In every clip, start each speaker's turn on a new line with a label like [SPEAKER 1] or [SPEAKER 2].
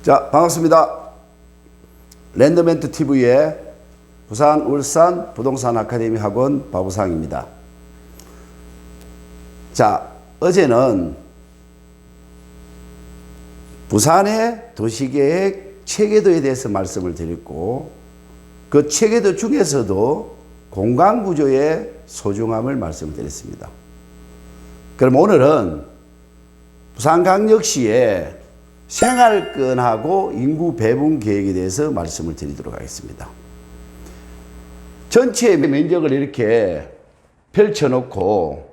[SPEAKER 1] 자, 반갑습니다. 랜드멘트 TV의 부산 울산 부동산 아카데미 학원 박우상입니다. 자, 어제는 부산의 도시계획 체계도에 대해서 말씀을 드렸고, 그 체계도 중에서도 공간구조의 소중함을 말씀드렸습니다. 그럼 오늘은 부산광역시의 생활권하고 인구 배분 계획에 대해서 말씀을 드리도록 하겠습니다. 전체 면적을 이렇게 펼쳐놓고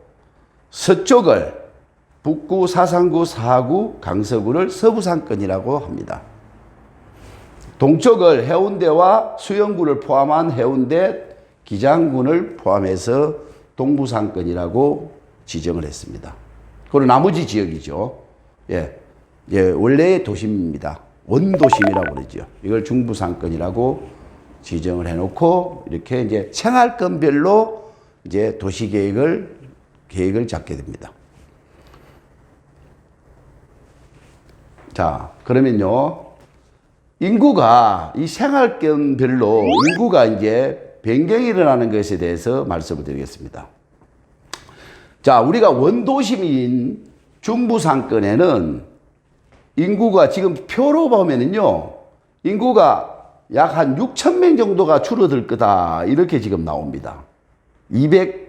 [SPEAKER 1] 서쪽을 북구, 사상구, 사구, 강서구를 서부상권이라고 합니다. 동쪽을 해운대와 수영구를 포함한 해운대, 기장군을 포함해서 동부상권이라고 지정을 했습니다. 그리고 나머지 지역이죠. 원래의 도심입니다. 원도심이라고 그러죠. 이걸 중부상권이라고 지정을 해놓고 이렇게 이제 생활권별로 이제 계획을 잡게 됩니다. 자, 그러면요, 인구가 이 생활권별로 인구가 이제 변경이 일어나는 것에 대해서 말씀을 드리겠습니다. 자, 우리가 원도심인 중부상권에는 인구가 지금 표로 보면은요, 인구가 약 한 6,000명 정도가 줄어들 거다, 이렇게 지금 나옵니다. 207만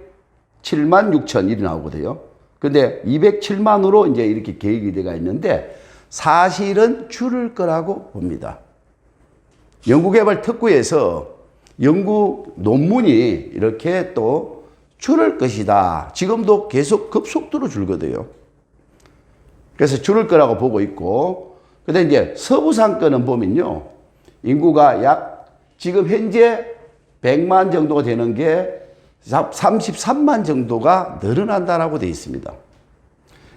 [SPEAKER 1] 6천 일이 나오거든요. 근데 207만으로 이제 이렇게 계획이 되어 있는데 사실은 줄을 거라고 봅니다. 연구개발특구에서 연구 논문이 이렇게 또 줄을 것이다. 지금도 계속 급속도로 줄거든요. 그래서 줄을 거라고 보고 있고, 근데 이제 서부상권은 보면요, 인구가 약 지금 현재 100만 정도가 되는 게 33만 정도가 늘어난다라고 되어 있습니다.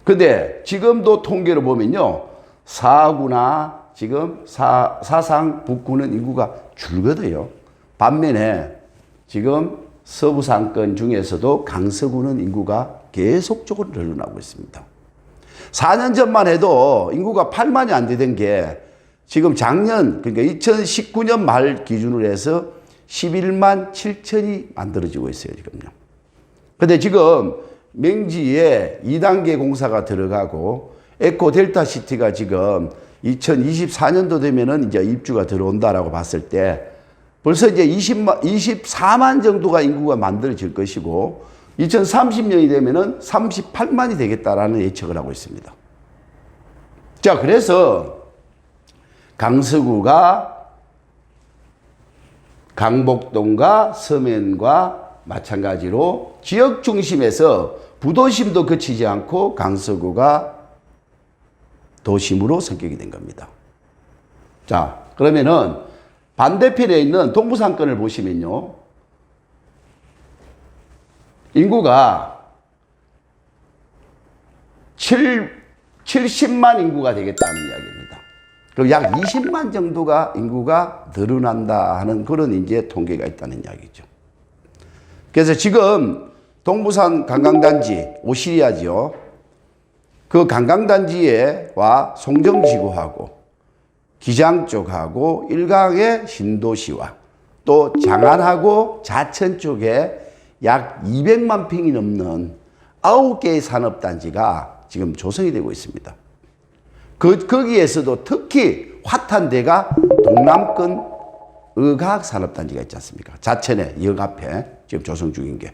[SPEAKER 1] 근데 지금도 통계를 보면요, 사구나 지금 사상 북구는 인구가 줄거든요. 반면에 지금 서부상권 중에서도 강서구는 인구가 계속적으로 늘어나고 있습니다. 4년 전만 해도 인구가 8만이 안 되던 게 지금 작년, 그러니까 2019년 말 기준으로 해서 11만 7천이 만들어지고 있어요, 지금요. 근데 지금 맹지에 2단계 공사가 들어가고 에코 델타 시티가 지금 2024년도 되면은 이제 입주가 들어온다라고 봤을 때 벌써 이제 24만 정도가 인구가 만들어질 것이고 2030년이 되면은 38만이 되겠다라는 예측을 하고 있습니다. 자, 그래서 강서구가 강복동과 서면과 마찬가지로 지역 중심에서 부도심도 거치지 않고 강서구가 도심으로 성격이 된 겁니다. 자, 그러면은 반대편에 있는 동부상권을 보시면요, 인구가 70만 인구가 되겠다는 이야기입니다. 그럼 약 20만 정도가 인구가 늘어난다 하는 그런 이제 통계가 있다는 이야기죠. 그래서 지금 동부산 관광단지 오시리아죠. 그 관광단지와 송정지구하고 기장 쪽하고 일강의 신도시와 또 장안하고 자천 쪽에 약 200만 평이 넘는 9개의 산업단지가 지금 조성이 되고 있습니다. 거기에서도 특히 핫한 데가 동남권 의과학산업단지가 있지 않습니까? 자천의 역 앞에 지금 조성 중인 게.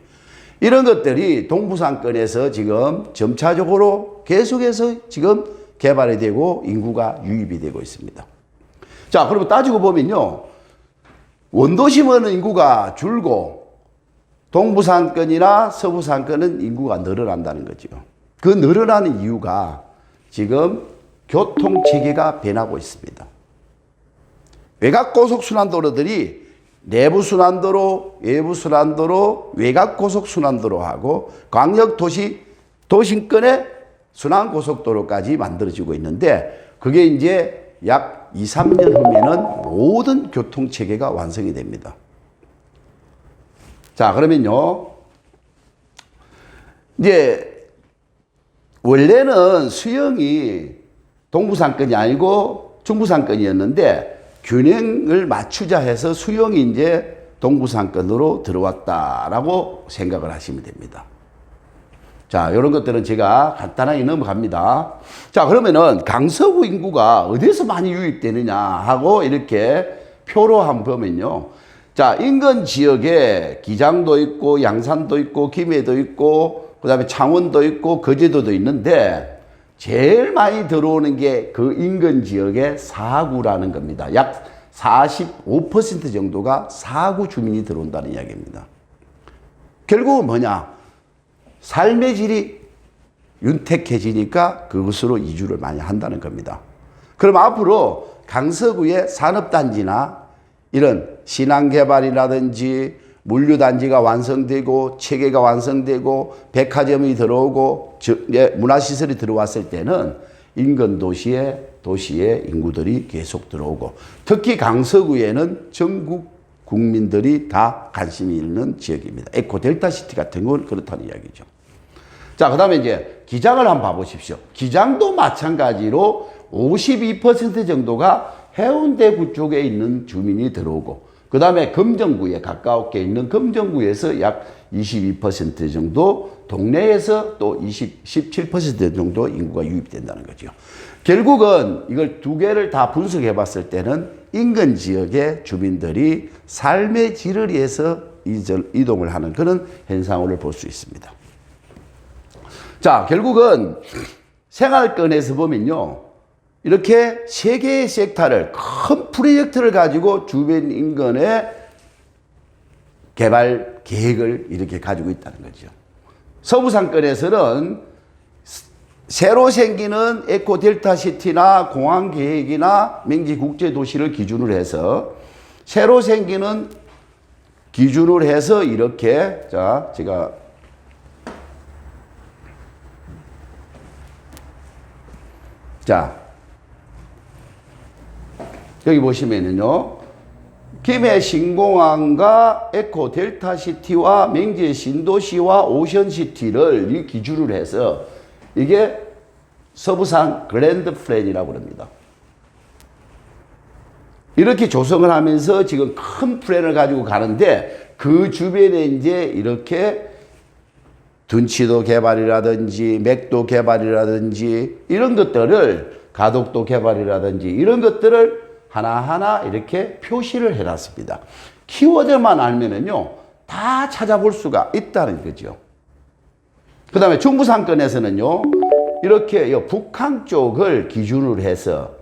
[SPEAKER 1] 이런 것들이 동부상권에서 지금 점차적으로 계속해서 지금 개발이 되고 인구가 유입이 되고 있습니다. 자, 그러면 따지고 보면요, 원도심은 인구가 줄고 동부상권이나 서부상권은 인구가 늘어난다는 거죠. 그 늘어나는 이유가 지금 교통체계가 변하고 있습니다. 외곽고속순환도로들이 내부순환도로, 외부순환도로, 외곽고속순환도로하고 광역도심권의 순환고속도로까지 만들어지고 있는데, 그게 이제 약 2, 3년 후면은 모든 교통체계가 완성이 됩니다. 자, 그러면요, 이제 원래는 수영이 동부상권이 아니고 중부상권이었는데 균형을 맞추자 해서 수용이 이제 동부상권으로 들어왔다라고 생각을 하시면 됩니다. 자, 이런 것들은 제가 간단하게 넘어갑니다. 자, 그러면은 강서구 인구가 어디서 많이 유입되느냐 하고 이렇게 표로 한번 보면요. 자, 인근 지역에 기장도 있고 양산도 있고 김해도 있고 그다음에 창원도 있고 거제도도 있는데 제일 많이 들어오는 게 그 인근 지역의 사구라는 겁니다. 약 45% 정도가 사구 주민이 들어온다는 이야기입니다. 결국은 뭐냐? 삶의 질이 윤택해지니까 그것으로 이주를 많이 한다는 겁니다. 그럼 앞으로 강서구의 산업단지나 이런 신항개발이라든지 물류단지가 완성되고 체계가 완성되고 백화점이 들어오고 문화시설이 들어왔을 때는 인근 도시의 인구들이 계속 들어오고 특히 강서구에는 전국 국민들이 다 관심이 있는 지역입니다. 에코델타시티 같은 건 그렇다는 이야기죠. 자, 그 다음에 이제 기장을 한번 봐보십시오. 기장도 마찬가지로 52% 정도가 해운대구 쪽에 있는 주민이 들어오고 그 다음에 금정구에 가까웠게 있는 금정구에서 약 22% 정도 동네에서 또 17% 정도 인구가 유입된다는 거죠. 결국은 이걸 두 개를 다 분석해 봤을 때는 인근 지역의 주민들이 삶의 질을 위해서 이동을 하는 그런 현상을 볼 수 있습니다. 자, 결국은 생활권에서 보면요. 이렇게 세 개의 섹터를 큰 프로젝트를 가지고 주변 인근의 개발 계획을 이렇게 가지고 있다는 거죠. 서부상권에서는 새로 생기는 에코델타시티나 공항계획이나 맹지국제도시를 기준으로 해서 새로 생기는 기준으로 해서 이렇게 자, 제가 자, 여기 보시면은요, 김해 신공항과 에코 델타시티와 맹지의 신도시와 오션시티를 이 기준으로 해서 이게 서부상 그랜드 플랜이라고 합니다. 이렇게 조성을 하면서 지금 큰 플랜을 가지고 가는데 그 주변에 이제 이렇게 둔치도 개발이라든지 맥도 개발이라든지 이런 것들을 가덕도 개발이라든지 이런 것들을 하나하나 이렇게 표시를 해놨습니다. 키워드만 알면은요, 다 찾아볼 수가 있다는 거죠. 그 다음에 중부상권에서는요, 이렇게 북한 쪽을 기준으로 해서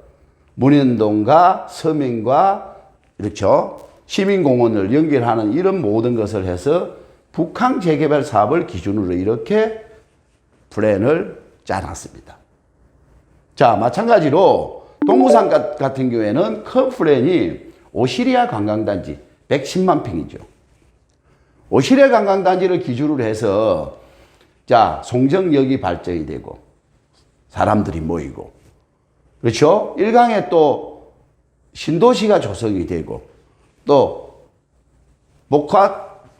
[SPEAKER 1] 문현동과 서민과 그렇죠, 시민공원을 연결하는 이런 모든 것을 해서 북한 재개발 사업을 기준으로 이렇게 플랜을 짜놨습니다. 자, 마찬가지로 동부산 같은 경우에는 큰 플랜이 오시리아 관광단지 110만 평이죠. 오시리아 관광단지를 기준으로 해서 자, 송정역이 발전이 되고 사람들이 모이고 그렇죠? 일강에 또 신도시가 조성이 되고 또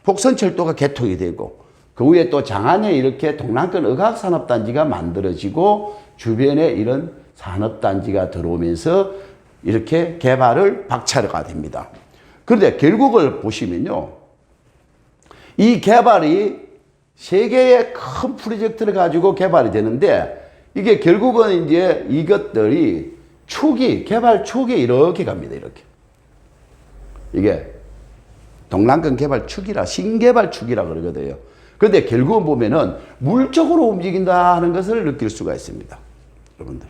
[SPEAKER 1] 복선철도가 개통이 되고 그 후에 또 장안에 이렇게 동남권 의학산업단지가 만들어지고 주변에 이런 산업단지가 들어오면서 이렇게 개발을 박차가 됩니다. 그런데 결국을 보시면요. 이 개발이 세 개의 큰 프로젝트를 가지고 개발이 되는데 이게 결국은 이제 이것들이 축이, 개발 축이 이렇게 갑니다. 이렇게. 이게 동남권 개발 축이라, 신개발 축이라 그러거든요. 그런데 결국은 보면은 물적으로 움직인다 하는 것을 느낄 수가 있습니다. 여러분들.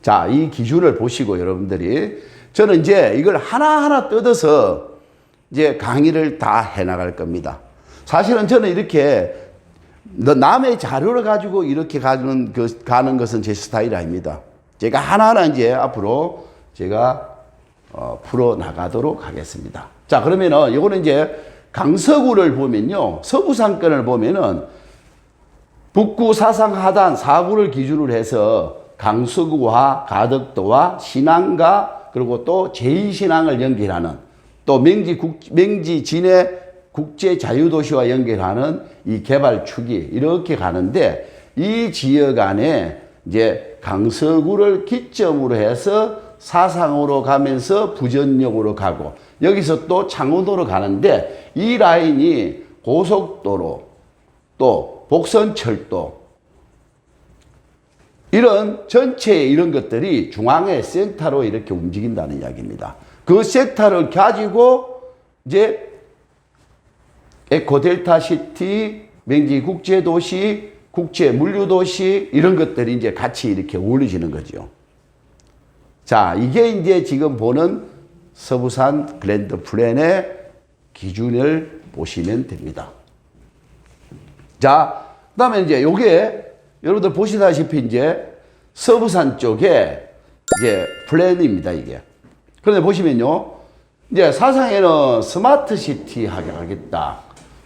[SPEAKER 1] 자, 이 기준을 보시고 여러분들이 저는 이제 이걸 하나하나 뜯어서 이제 강의를 다 해나갈 겁니다. 사실은 저는 이렇게 남의 자료를 가지고 이렇게 가는 것은 제 스타일이 아닙니다. 제가 하나하나 이제 앞으로 제가 풀어 나가도록 하겠습니다. 자, 그러면은 이거는 이제 강서구를 보면요. 서부상권을 보면은 북구, 사상, 하단, 사구를 기준으로 해서 강서구와 가덕도와 신항과 그리고 또 제2신항을 연결하는 또 맹지 진해 국제자유도시와 연결하는 이 개발축이 이렇게 가는데 이 지역 안에 이제 강서구를 기점으로 해서 사상으로 가면서 부전역으로 가고 여기서 또 창원도로 가는데 이 라인이 고속도로 또 복선철도 이런 전체 이런 것들이 중앙의 센터로 이렇게 움직인다는 이야기입니다. 그 센터를 가지고 이제 에코델타시티, 맹지국제도시, 국제물류도시 이런 것들이 이제 같이 이렇게 어우러지는 거죠. 자, 이게 이제 지금 보는 서부산 그랜드 플랜의 기준을 보시면 됩니다. 자, 그 다음에 이제 요게 여러분들 보시다시피 이제 서부산 쪽에 이제 플랜입니다, 이게. 그런데 보시면요. 이제 사상에는 스마트 시티 하겠다.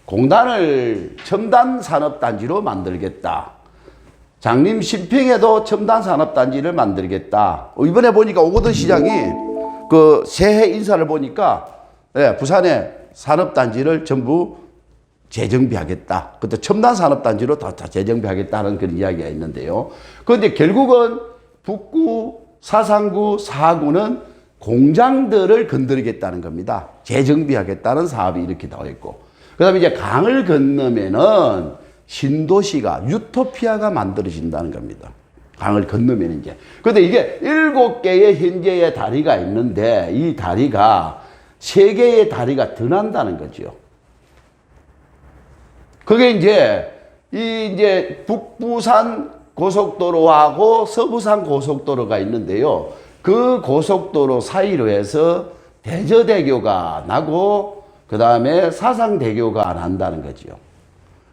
[SPEAKER 1] 공단을 첨단 산업단지로 만들겠다. 장림 신평에도 첨단 산업단지를 만들겠다. 이번에 보니까 오거돈 시장이 그 새해 인사를 보니까 부산에 산업단지를 전부 재정비하겠다. 그때 첨단 산업단지로 다 재정비하겠다는 그런 이야기가 있는데요. 그런데 결국은 북구, 사상구, 사구는 공장들을 건드리겠다는 겁니다. 재정비하겠다는 사업이 이렇게 나와 있고. 그 다음에 이제 강을 건너면은 신도시가, 유토피아가 만들어진다는 겁니다. 강을 건너면 이제. 그런데 이게 7개의 현재의 다리가 있는데 이 다리가 3개의 다리가 더 난다는 거죠. 그게 이제 북부산 고속도로하고 서부산 고속도로가 있는데요. 그 고속도로 사이로 해서 대저대교가 나고 그 다음에 사상대교가 난다는 거죠.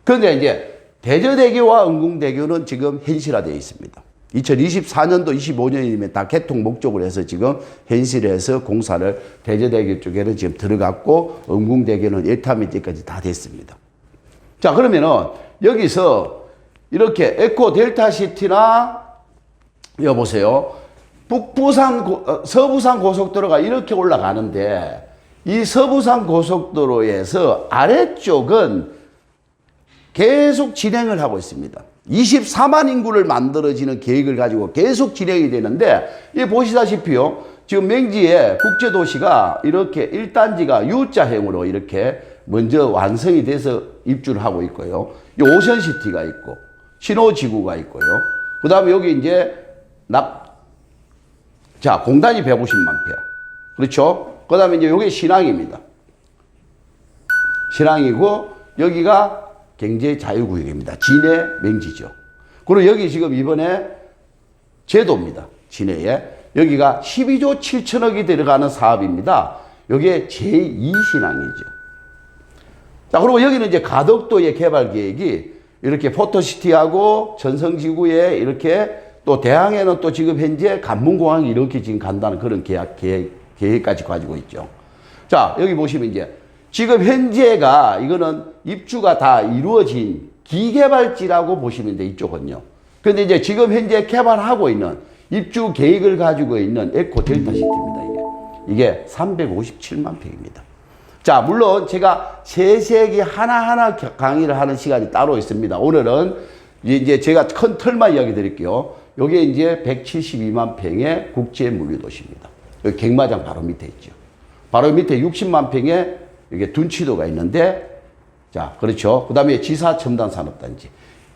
[SPEAKER 1] 그런데 이제 대저대교와 은궁대교는 지금 현실화되어 있습니다. 2024년도, 25년이면 다 개통 목적으로 해서 지금 현실에서 공사를 대저대교 쪽에는 지금 들어갔고 은궁대교는 1타미터까지 다 됐습니다. 자, 그러면은 여기서 이렇게 에코 델타 시티나 여보세요. 서부산 고속도로가 이렇게 올라가는데 이 서부산 고속도로에서 아래쪽은 계속 진행을 하고 있습니다. 24만 인구를 만들어지는 계획을 가지고 계속 진행이 되는데 이 보시다시피요. 지금 맹지에 국제도시가 이렇게 1단지가 U자형으로 이렇게 먼저 완성이 돼서 입주를 하고 있고요. 오션시티가 있고 신호지구가 있고요. 그 다음에 여기 이제 자, 공단이 150만 평. 그렇죠? 그 다음에 이제 여기 신항입니다. 신항이고 여기가 경제자유구역입니다. 진해 맹지죠. 그리고 여기 지금 이번에 제도입니다. 진해에. 여기가 12조 7천억이 들어가는 사업입니다. 여기에 제2신항이죠. 자, 그리고 여기는 이제 가덕도의 개발 계획이 이렇게 포토시티하고 전성지구에 이렇게 또 대항에는 또 지금 현재 간문공항이 이렇게 지금 간다는 그런 계획까지 가지고 있죠. 자, 여기 보시면 이제 지금 현재가 이거는 입주가 다 이루어진 기개발지라고 보시면 돼, 이쪽은요. 그런데 이제 지금 현재 개발하고 있는 입주 계획을 가지고 있는 에코 델타 시티입니다, 이게 357만 평입니다. 자, 물론 제가 세세기 하나하나 강의를 하는 시간이 따로 있습니다. 오늘은 이제 제가 큰 틀만 이야기 드릴게요. 요게 이제 172만 평의 국제물류도시입니다. 여기 갱마장 바로 밑에 있죠. 바로 밑에 60만 평의 이게 둔치도가 있는데, 자, 그렇죠. 그 다음에 지사 첨단 산업단지.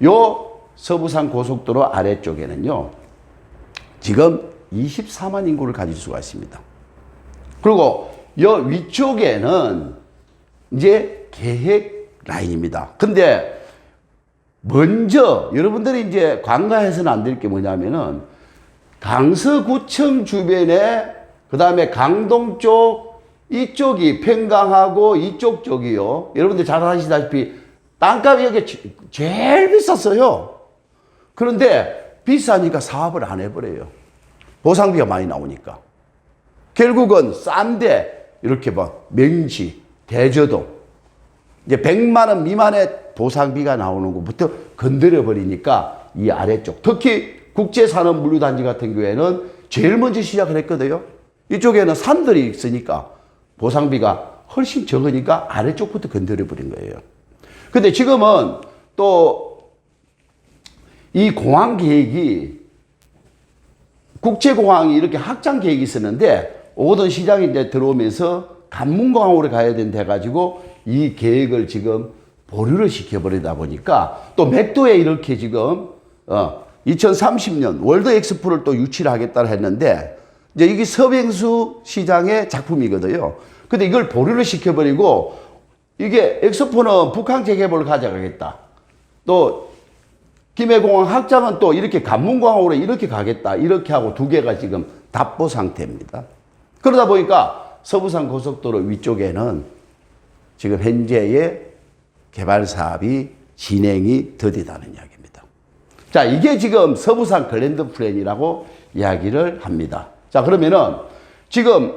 [SPEAKER 1] 요 서부산 고속도로 아래쪽에는요, 지금 24만 인구를 가질 수가 있습니다. 그리고 요 위쪽에는 이제 계획 라인입니다. 근데 먼저 여러분들이 이제 관가해서는 안 될 게 뭐냐면은 강서구청 주변에 그 다음에 강동 쪽 이쪽이 평강하고 이쪽 쪽이요. 여러분들 잘 아시다시피 땅값이 여기 제일 비쌌어요. 그런데 비싸니까 사업을 안 해버려요. 보상비가 많이 나오니까. 결국은 싼데 이렇게 막 맹지, 대저동 이제 100만 원 미만의 보상비가 나오는 것부터 건드려버리니까 이 아래쪽 특히 국제산업물류단지 같은 경우에는 제일 먼저 시작을 했거든요. 이쪽에는 산들이 있으니까 보상비가 훨씬 적으니까 아래쪽부터 건드려버린 거예요. 근데 지금은 또 이 공항 계획이 국제공항이 이렇게 확장 계획이 있었는데 오거돈 시장이 이제 들어오면서 간문공항으로 가야 된다 해가지고 이 계획을 지금 보류를 시켜버리다 보니까 또 맥도에 이렇게 지금 2030년 월드 엑스포를 또 유치를 하겠다고 했는데 이제 이게 서병수 시장의 작품이거든요. 근데 이걸 보류를 시켜버리고 이게 엑스포는 북한 재개발을 가져가겠다. 또 김해공항 확장은 또 이렇게 간문공항으로 이렇게 가겠다. 이렇게 하고 두 개가 지금 답보 상태입니다. 그러다 보니까 서부산 고속도로 위쪽에는 지금 현재의 개발 사업이 진행이 더디다는 이야기입니다. 자, 이게 지금 서부산 글랜드 플랜이라고 이야기를 합니다. 자, 그러면은 지금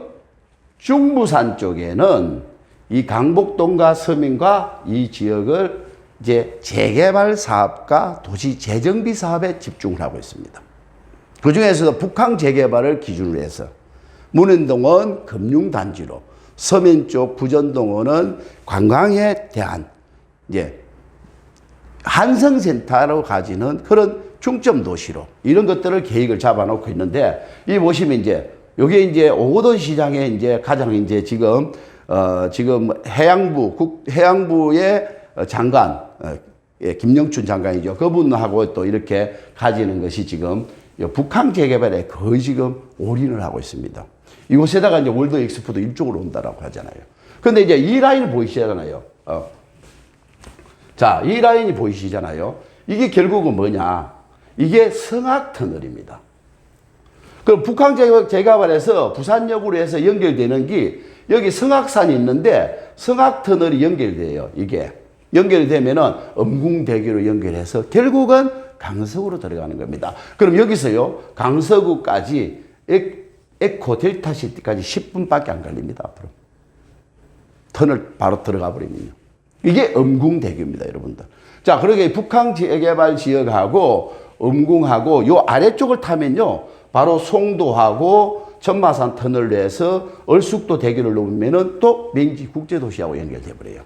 [SPEAKER 1] 중부산 쪽에는 이 강북동과 서민과 이 지역을 이제 재개발 사업과 도시 재정비 사업에 집중을 하고 있습니다. 그 중에서도 북항 재개발을 기준으로 해서 문현동은 금융단지로, 서면 쪽 부전동원은 관광에 대한 이제 한성센터로 가지는 그런 중점 도시로 이런 것들을 계획을 잡아놓고 있는데 이 보시면 이제 요게 이제 오거돈 시장에 이제 가장 이제 지금 해양부의 장관 김영춘 장관이죠. 그분하고 또 이렇게 가지는 것이 지금 북한 재개발에 거의 지금 올인을 하고 있습니다. 이곳에다가 이제 월드 엑스포도 이쪽으로 온다라고 하잖아요. 근데 이제 이 라인을 보이시잖아요. 자, 이 라인이 보이시잖아요. 이게 결국은 뭐냐? 이게 성악터널입니다. 그럼 북한 재개발에서 부산역으로 해서 연결되는 게 여기 성악산이 있는데 성악터널이 연결돼요. 이게 연결이 되면은 엄궁대교로 연결해서 결국은 강서구로 들어가는 겁니다. 그럼 여기서요 강서구까지 에코 델타시티까지 10분밖에 안 걸립니다. 앞으로 터널 바로 들어가 버리면요. 이게 엄궁대교입니다, 여러분들. 자, 그러게 북한 재개발 지역하고 엄궁하고 요 아래쪽을 타면요 바로 송도하고 천마산 터널로 해서 얼숙도 대교를 넘으면은 또 맹지 국제도시하고 연결돼 버려요.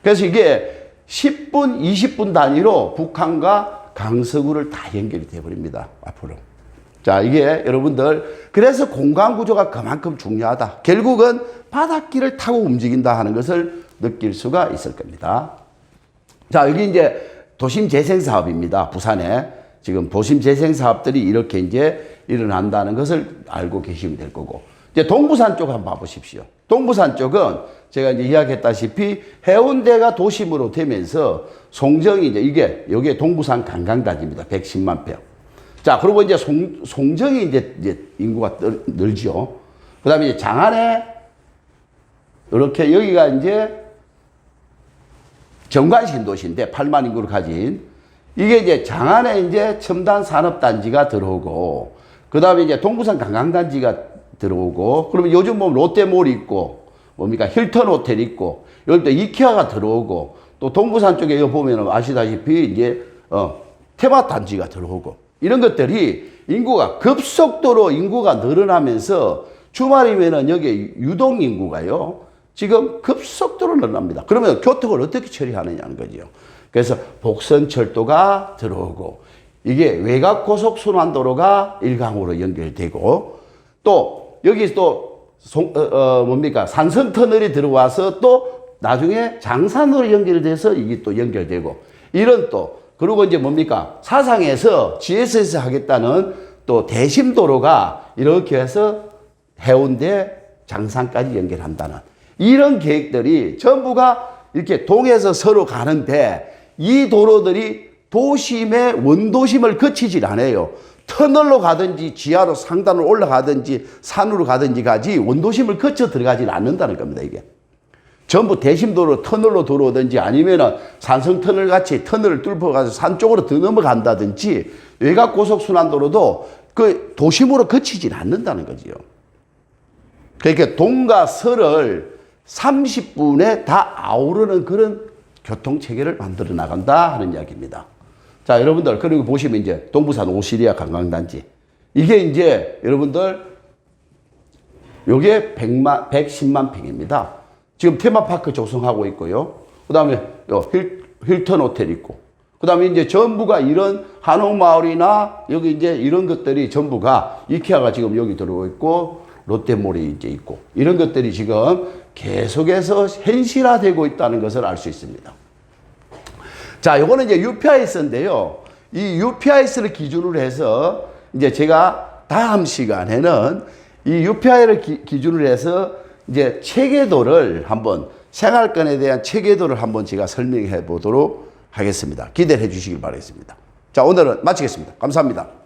[SPEAKER 1] 그래서 이게 10분, 20분 단위로 북한과 강서구를 다 연결이 돼 버립니다. 앞으로. 자, 이게 여러분들 그래서 공간 구조가 그만큼 중요하다. 결국은 바닷길을 타고 움직인다 하는 것을 느낄 수가 있을 겁니다. 자, 여기 이제 도심 재생 사업입니다. 부산에 지금 도심 재생 사업들이 이렇게 이제 일어난다는 것을 알고 계시면 될 거고. 이제 동부산 쪽 한번 봐보십시오. 동부산 쪽은 제가 이제 이야기했다시피 해운대가 도심으로 되면서 송정이 이제 여기에 동부산 관광단지입니다. 110만 평. 자, 그리고 이제 송정이 이제 인구가 늘죠. 그 다음에 이제 장안에 이렇게 여기가 이제 정관 신도시인데 8만 인구를 가진 이게 이제 장안에 이제 첨단 산업단지가 들어오고 그 다음에 이제 동부산 관광단지가 들어오고 그러면 요즘 보면 롯데몰이 있고 뭡니까 힐튼 호텔 있고 여기 또 이케아가 들어오고 또 동부산 쪽에 여기 보면 아시다시피 이제 테마단지가 들어오고 이런 것들이 인구가 급속도로 인구가 늘어나면서 주말이면은 여기 유동 인구가요 지금 급속도로 늘어납니다. 그러면 교통을 어떻게 처리하느냐는 거죠. 그래서 복선철도가 들어오고 이게 외곽고속순환도로가 일강으로 연결되고 또 여기 또 뭡니까 산성터널이 들어와서 또 나중에 장산으로 연결돼서 이게 또 연결되고 이런 또 그리고 이제 뭡니까 사상에서 GS에서 하겠다는 또 대심도로가 이렇게 해서 해운대 장산까지 연결한다는 이런 계획들이 전부가 이렇게 동에서 서로 가는데 이 도로들이 도심의 원도심을 거치질 않아요. 터널로 가든지 지하로 상단으로 올라가든지 산으로 가든지 가지 원도심을 거쳐 들어가질 않는다는 겁니다. 이게 전부 대심도로 터널로 들어오든지 아니면은 산성터널 같이 터널을 뚫어가서 산 쪽으로 더 넘어간다든지 외곽고속순환도로도 그 도심으로 거치질 않는다는 거지요. 그러니까 동과 서를 30분에 다 아우르는 그런 교통체계를 만들어 나간다 하는 이야기입니다. 자, 여러분들, 그리고 보시면 이제 동부산 오시리아 관광단지. 이게 이제 여러분들, 요게 110만 평입니다. 지금 테마파크 조성하고 있고요. 그 다음에 힐튼 호텔 있고, 그 다음에 이제 전부가 이런 한옥마을이나 여기 이제 이런 것들이 전부가 이케아가 지금 여기 들어오고 있고 롯데몰이 이제 있고 이런 것들이 지금 계속해서 현실화되고 있다는 것을 알 수 있습니다. 자, 요거는 이제 UPIS인데요. 이 UPIS를 기준으로 해서 이제 제가 다음 시간에는 이 UPI를 기준으로 해서 이제 체계도를 한번 생활권에 대한 체계도를 한번 제가 설명해 보도록 하겠습니다. 기대해 주시길 바라겠습니다. 자, 오늘은 마치겠습니다. 감사합니다.